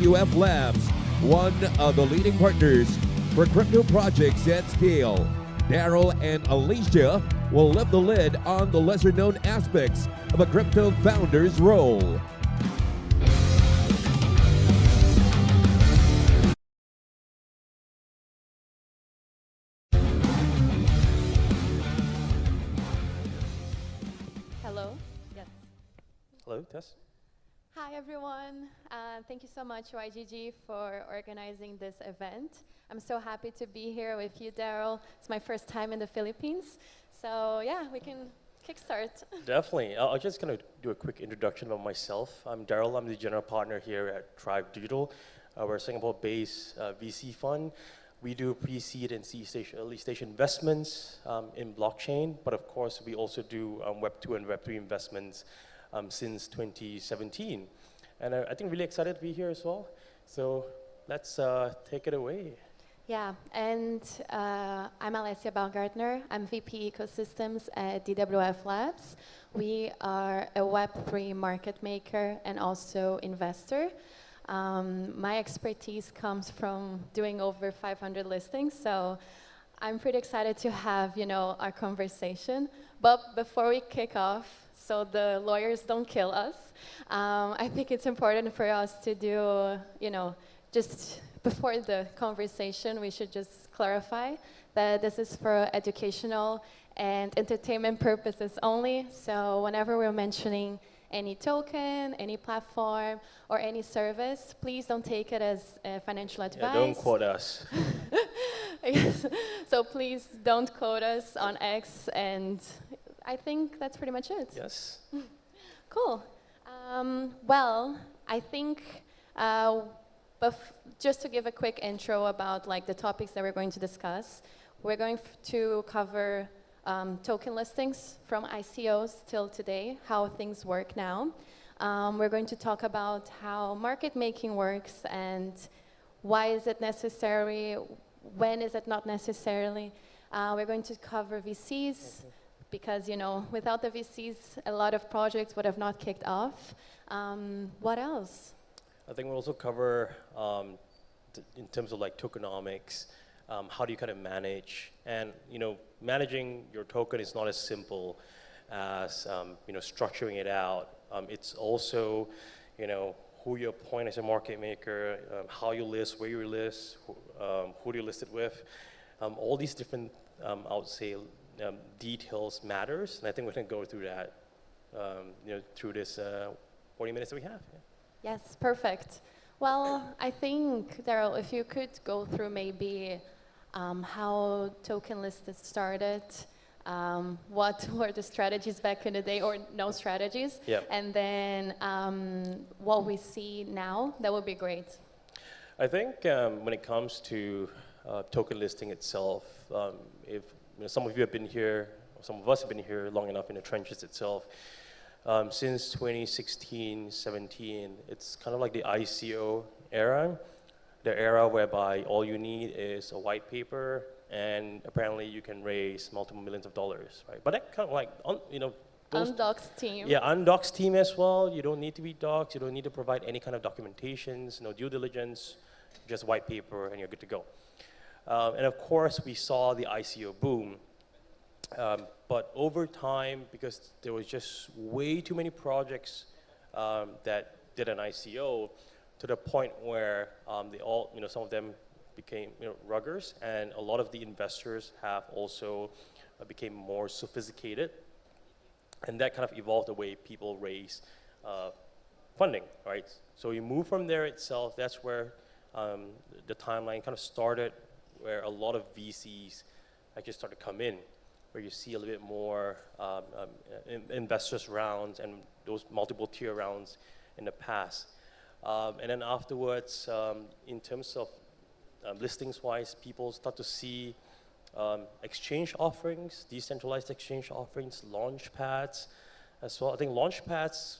DWF Labs, one of the leading partners for crypto projects at scale. Daryl and Alessia will lift the lid on the lesser-known aspects of a crypto founder's role. Hello. Yes. Hello, Tess. Hi, everyone. Thank you so much, YGG, for organizing this event. I'm so happy to be here with you, Daryl. It's my first time in the Philippines. So, yeah, we can kickstart. Definitely. I'll just kind of do a quick introduction of myself. I'm Daryl. I'm the general partner here at TRIVE Digital. We're a Singapore-based VC fund. We do pre-seed and seed station, early stage investments in blockchain, but of course, we also do Web 2 and Web 3 investments since 2017. And I think really excited to be here as well. So let's take it away. Yeah, and I'm Alessia Baumgartner. I'm VP Ecosystems at DWF Labs. We are a Web3 market maker and also investor. My expertise comes from doing over 500 listings, so I'm pretty excited to have, our conversation. But before we kick off, so the lawyers don't kill us, I think it's important for us to do, just before the conversation, we should just clarify that this is for educational and entertainment purposes only. So whenever we're mentioning any token, any platform, or any service, please don't take it as financial advice. Yeah, don't quote us. Yes. So please don't quote us on X, and I think that's pretty much it. Yes. Cool. Well, I think just to give a quick intro about the topics that we're going to discuss, we're going to cover token listings from ICOs till today, how things work now. We're going to talk about how market making works and why is it necessary, when is it not necessarily. We're going to cover VCs because, without the VCs, a lot of projects would have not kicked off. What else? I think we'll also cover, in terms of tokenomics, how do you kind of manage? And managing your token is not as simple as structuring it out. It's also who you appoint as a market maker, how you list, where you list, who do you list it with. All these different, I would say, details matters, and I think we're going to go through that, through this 40 minutes that we have. Yeah. Yes, perfect. Well, I think, Daryl, if you could go through maybe how token listed started, what were the strategies back in the day, or no strategies, and then what we see now, that would be great. I think when it comes to token listing itself, if some of you have been here, or some of us have been here long enough in the trenches itself, since 2016, 17, it's kind of like the ICO era, the era whereby all you need is a white paper, and apparently you can raise multiple millions of dollars, right? But that kind of Undoxed team. Yeah, undoxed team as well. You don't need to be doxed. You don't need to provide any kind of documentations, no due diligence, just white paper, and you're good to go. And of course, we saw the ICO boom. But over time, because there was just way too many projects that did an ICO, to the point where they all, some of them became ruggers, and a lot of the investors have also became more sophisticated, and that kind of evolved the way people raise funding, right? So you move from there itself. That's where the timeline kind of started, where a lot of VCs actually started to come in, where you see a little bit more investors rounds and those multiple tier rounds in the past. And then afterwards, in terms of listings-wise, people start to see exchange offerings, decentralized exchange offerings, launch pads as well. I think launch pads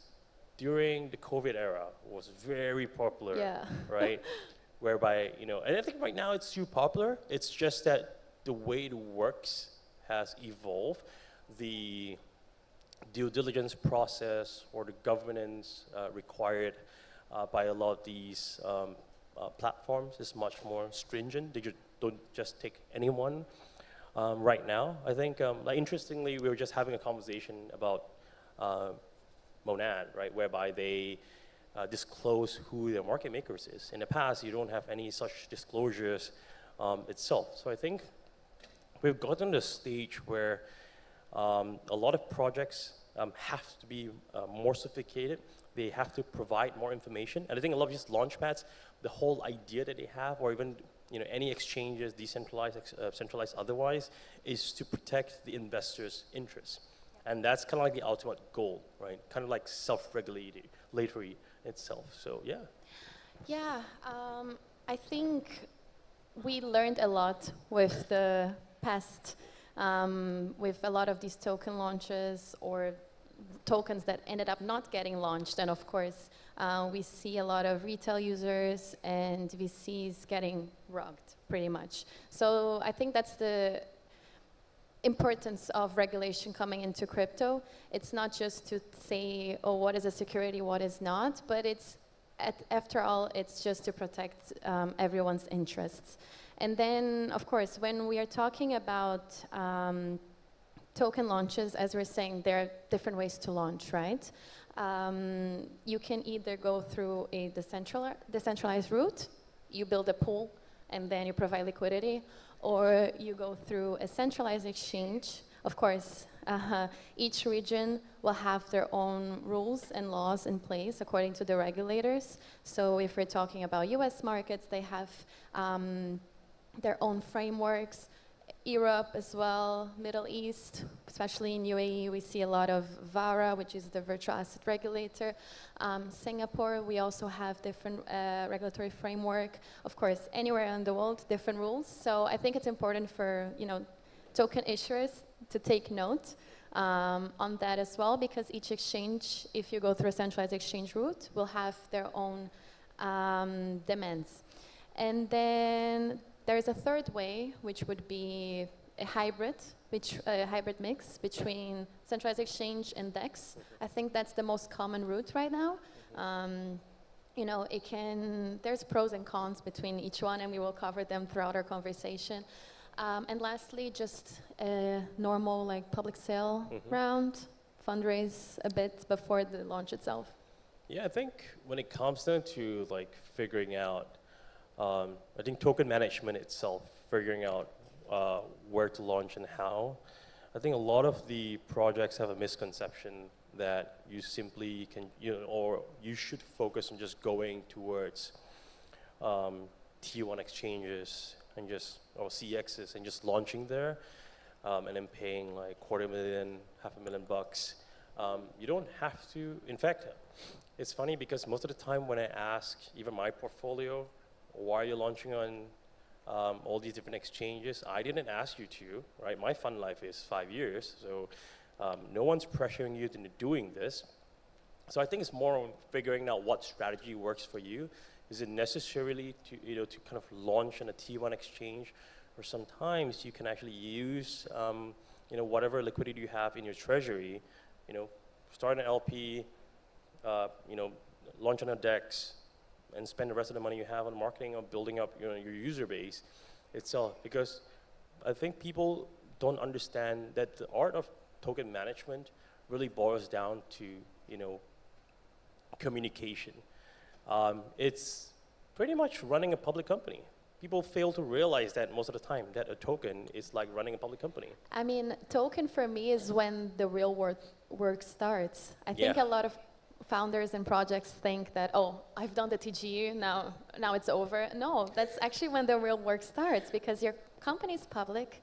during the COVID era was very popular, right? Whereby, and I think right now it's too popular. It's just that the way it works has evolved. The due diligence process or the governance required by a lot of these platforms is much more stringent. They don't just take anyone right now. I think, like interestingly, we were just having a conversation about Monad, right, whereby they disclose who their market makers is. In the past, you don't have any such disclosures itself. So I think we've gotten to a stage where a lot of projects have to be more sophisticated. They have to provide more information. And I think a lot of these launchpads, the whole idea that they have, or even any exchanges, decentralized, centralized otherwise, is to protect the investor's interests. And that's kind of like the ultimate goal, right? Kind of like self-regulatory itself. So yeah. Yeah, I think we learned a lot with the past, with a lot of these token launches or tokens that ended up not getting launched. And of course, we see a lot of retail users and VCs getting rugged, pretty much. So I think that's the importance of regulation coming into crypto. It's not just to say, oh, what is a security, what is not, but it's, after all, it's just to protect everyone's interests. And then, of course, when we are talking about token launches, as we're saying, there are different ways to launch, right? You can either go through a decentralized route, you build a pool, and then you provide liquidity, or you go through a centralized exchange. Of course, each region will have their own rules and laws in place according to the regulators. So if we're talking about US markets, they have their own frameworks. Europe as well, Middle East, especially in UAE, we see a lot of VARA, which is the virtual asset regulator. Singapore, we also have different regulatory framework. Of course, anywhere in the world, different rules. So I think it's important for token issuers to take note on that as well, because each exchange, if you go through a centralized exchange route, will have their own demands. And then there's a third way, which would be a hybrid mix between centralized exchange and DEX. I think that's the most common route right now. There's pros and cons between each one, and we will cover them throughout our conversation. And lastly, just a normal public sale round, fundraise a bit before the launch itself. Yeah, I think when it comes down to figuring out, I think token management itself, figuring out where to launch and how. I think a lot of the projects have a misconception that you simply can, or you should focus on just going towards T1 exchanges and or CXs and just launching there, and then paying $250,000, $500,000. You don't have to. In fact, it's funny because most of the time when I ask even my portfolio, why are you launching on all these different exchanges? I didn't ask you to, right? My fund life is 5 years, so no one's pressuring you into doing this. So I think it's more on figuring out what strategy works for you. Is it necessarily to to kind of launch on a T1 exchange, or sometimes you can actually use whatever liquidity you have in your treasury, start an LP, launch on a DEX, and spend the rest of the money you have on marketing or building up your user base itself. Because I think people don't understand that the art of token management really boils down to communication. It's pretty much running a public company. People fail to realize that most of the time, that a token is like running a public company. I mean, token for me is when the real work starts. I think a lot of founders and projects think that, oh, I've done the TGE, now it's over. No, that's actually when the real work starts, because your company is public.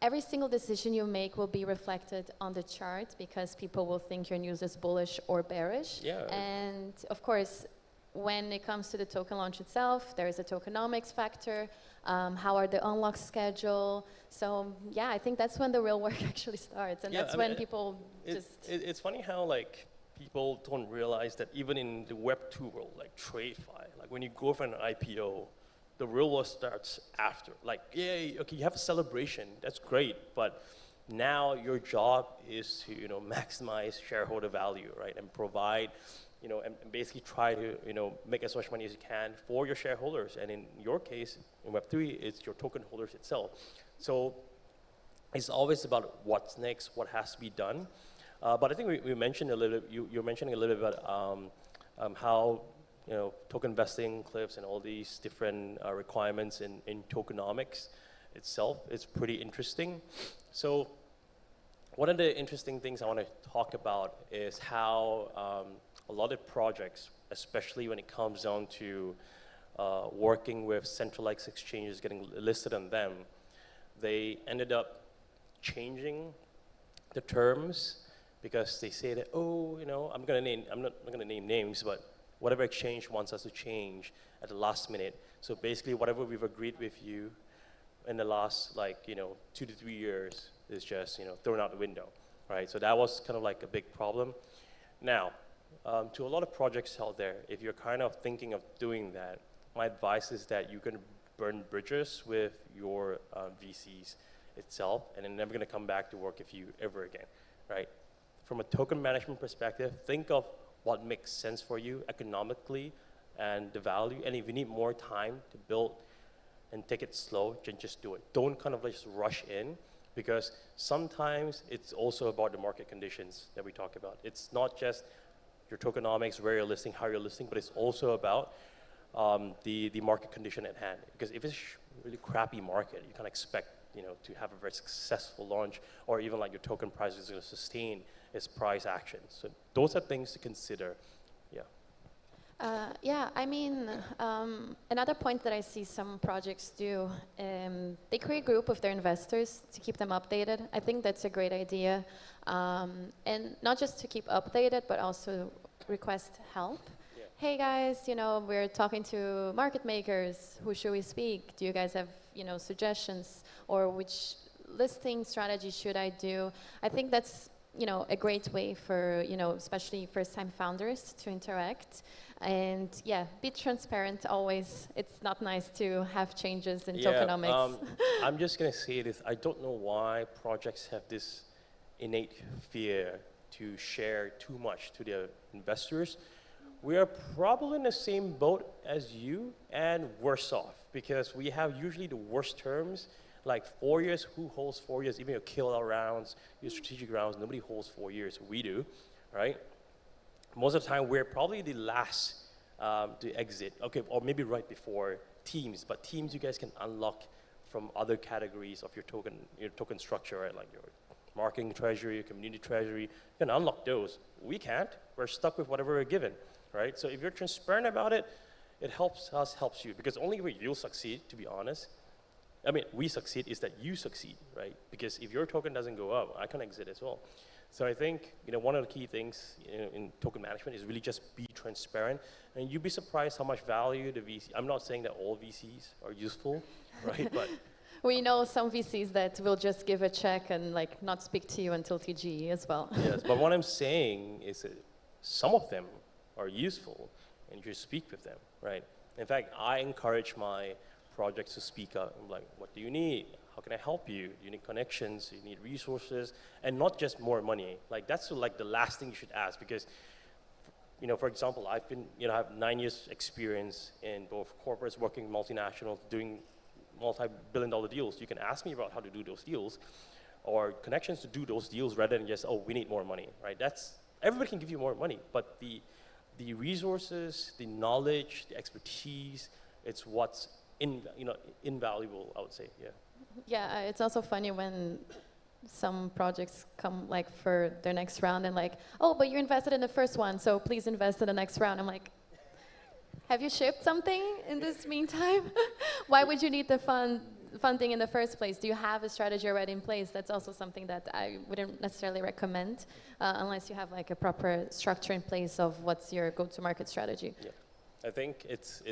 Every single decision you make will be reflected on the chart, because people will think your news is bullish or bearish. Yeah. And of course, when it comes to the token launch itself, there is a tokenomics factor. How are the unlocks scheduled? So yeah, I think that's when the real work actually starts, and that's when people just... It's funny how people don't realize that even in the Web 2 world, like TradeFi, when you go for an IPO, the real work starts after. Yay, okay, you have a celebration, that's great, but now your job is to maximize shareholder value, right, and provide and basically try to, make as much money as you can for your shareholders. And in your case, in Web3, it's your token holders itself. So it's always about what's next, what has to be done. But I think we mentioned a little, you're mentioning a little bit about how, token investing, cliffs, and all these different requirements in tokenomics itself is pretty interesting. So one of the interesting things I want to talk about is how a lot of projects, especially when it comes down to working with centralized exchanges, getting listed on them, they ended up changing the terms because they say that, I'm not going to name names, but whatever exchange wants us to change at the last minute. So basically, whatever we've agreed with you in the last 2 to 3 years is just thrown out the window, right? So that was kind of like a big problem. Now, to a lot of projects out there, if you're kind of thinking of doing that, my advice is that you can burn bridges with your VCs itself, and they're never going to come back to work with you ever again, right? From a token management perspective, think of what makes sense for you economically and the value, and if you need more time to build and take it slow, just do it. Don't kind of just rush in, because sometimes it's also about the market conditions that we talk about. It's not just your tokenomics, where you're listing, how you're listing, but it's also about the market condition at hand. Because if it's a really crappy market, you can't expect to have a very successful launch, or even like your token price is going to sustain its price action. So those are things to consider. Yeah, I mean, another point that I see some projects do, they create a group of their investors to keep them updated. I think that's a great idea. And not just to keep updated, but also request help. Yeah. Hey guys, we're talking to market makers. Who should we speak? Do you guys have, suggestions? Or which listing strategy should I do? I think that's, a great way for, especially first-time founders to interact. And yeah, be transparent always. It's not nice to have changes in tokenomics. I'm just going to say this. I don't know why projects have this innate fear to share too much to their investors. We are probably in the same boat as you and worse off, because we have usually the worst terms, like 4 years. Who holds 4 years? Even your kill-out rounds, your strategic rounds, nobody holds 4 years. We do, right? Most of the time, we're probably the last to exit. Okay, or maybe right before teams. But teams, you guys can unlock from other categories of your token structure, right? Like your marketing treasury, your community treasury. You can unlock those. We can't. We're stuck with whatever we're given, right? So if you're transparent about it, it helps us, helps you. Because only way you'll succeed, to be honest. I mean, we succeed is that you succeed, right? Because if your token doesn't go up, I can exit as well. So I think one of the key things in token management is really just be transparent, and you'd be surprised how much value the VC. I'm not saying that all VCs are useful, right? But we know some VCs that will just give a check and not speak to you until TGE as well. Yes, but what I'm saying is that some of them are useful, and you just speak with them, right? In fact, I encourage my projects to speak up. I'm like, what do you need? How can I help you? Do you need connections? Do you need resources? And not just more money. That's the last thing you should ask, because, for example, I have 9 years experience in both corporates, working multinationals, doing multi-billion-dollar deals. You can ask me about how to do those deals, or connections to do those deals, rather than just, we need more money, right? Everybody can give you more money, but the resources, the knowledge, the expertise, it's what's invaluable, I would say, yeah. Yeah, it's also funny when some projects come for their next round and but you invested in the first one, so please invest in the next round. I'm like, have you shipped something in this meantime? Why would you need the funding in the first place? Do you have a strategy already in place? That's also something that I wouldn't necessarily recommend unless you have a proper structure in place of what's your go-to-market strategy. Yeah, I think it's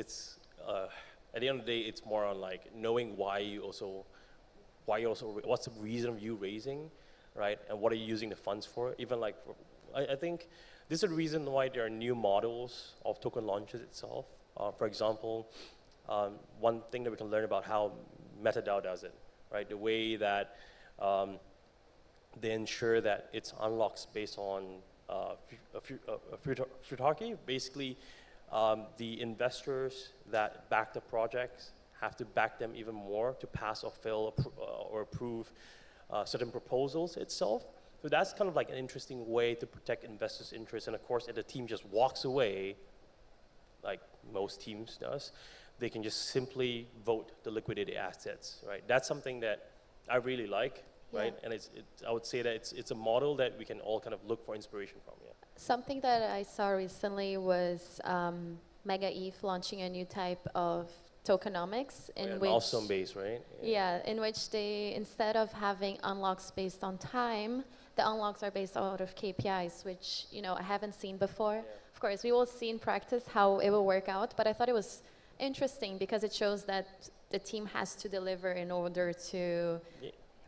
at the end of the day, it's more on knowing what's the reason of you raising, right? And what are you using the funds for? Even I think this is the reason why there are new models of token launches itself. For example, one thing that we can learn about how MetaDAO does it, right? The way that they ensure that it's unlocks based on futarchy. Basically, the investors that back the projects have to back them even more to pass or fail or approve certain proposals itself. So that's kind of like an interesting way to protect investors' interests. And of course, if the team just walks away, like most teams does, they can just simply vote the liquidated assets, right? That's something that I really like, right? And I would say that it's a model that we can all kind of look for inspiration from, yeah. Something that I saw recently was Mega ETH launching a new type of tokenomics in which milestone based, right? Yeah, in which they, instead of having unlocks based on time, the unlocks are based out of KPIs, which I haven't seen before. Of course, we will see in practice how it will work out, but I thought it was interesting because it shows that the team has to deliver in order to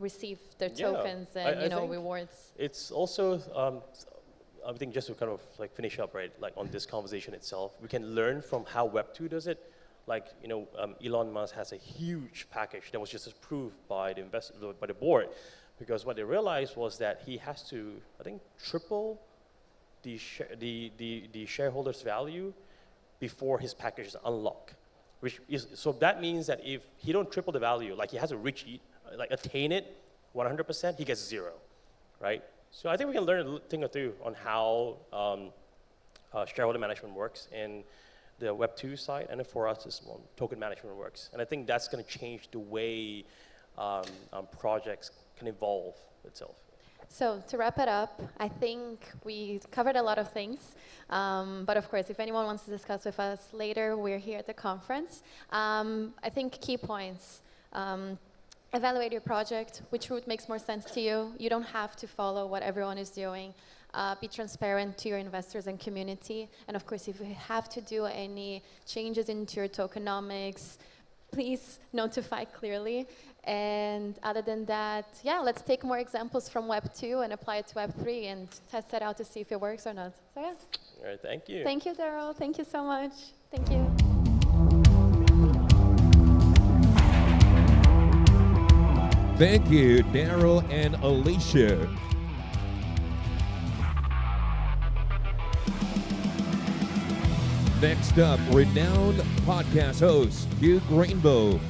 receive their tokens and I think rewards. It's also I think just to kind of like finish up, right, like on this conversation itself, we can learn from how Web2 does it. Like, Elon Musk has a huge package that was just approved by the board, because what they realized was that he has to, I think, triple the shareholders' value before his package is unlocked. So that means that if he don't triple the value, like he has to attain it 100%, he gets 0, right? So I think we can learn a thing or two on how shareholder management works in the Web2 side, and then for us, it's token management works. And I think that's going to change the way projects can evolve itself. So to wrap it up, I think we covered a lot of things. But of course, if anyone wants to discuss with us later, we're here at the conference. I think key points. Evaluate your project. Which route makes more sense to you? You don't have to follow what everyone is doing. Be transparent to your investors and community. And of course, if you have to do any changes into your tokenomics, please notify clearly. And other than that, let's take more examples from Web 2 and apply it to Web 3 and test it out to see if it works or not. So All right, thank you. Thank you, Daryl. Thank you so much. Thank you. Thank you, Daryl and Alessia. Next up, renowned podcast host Hugh Rainbow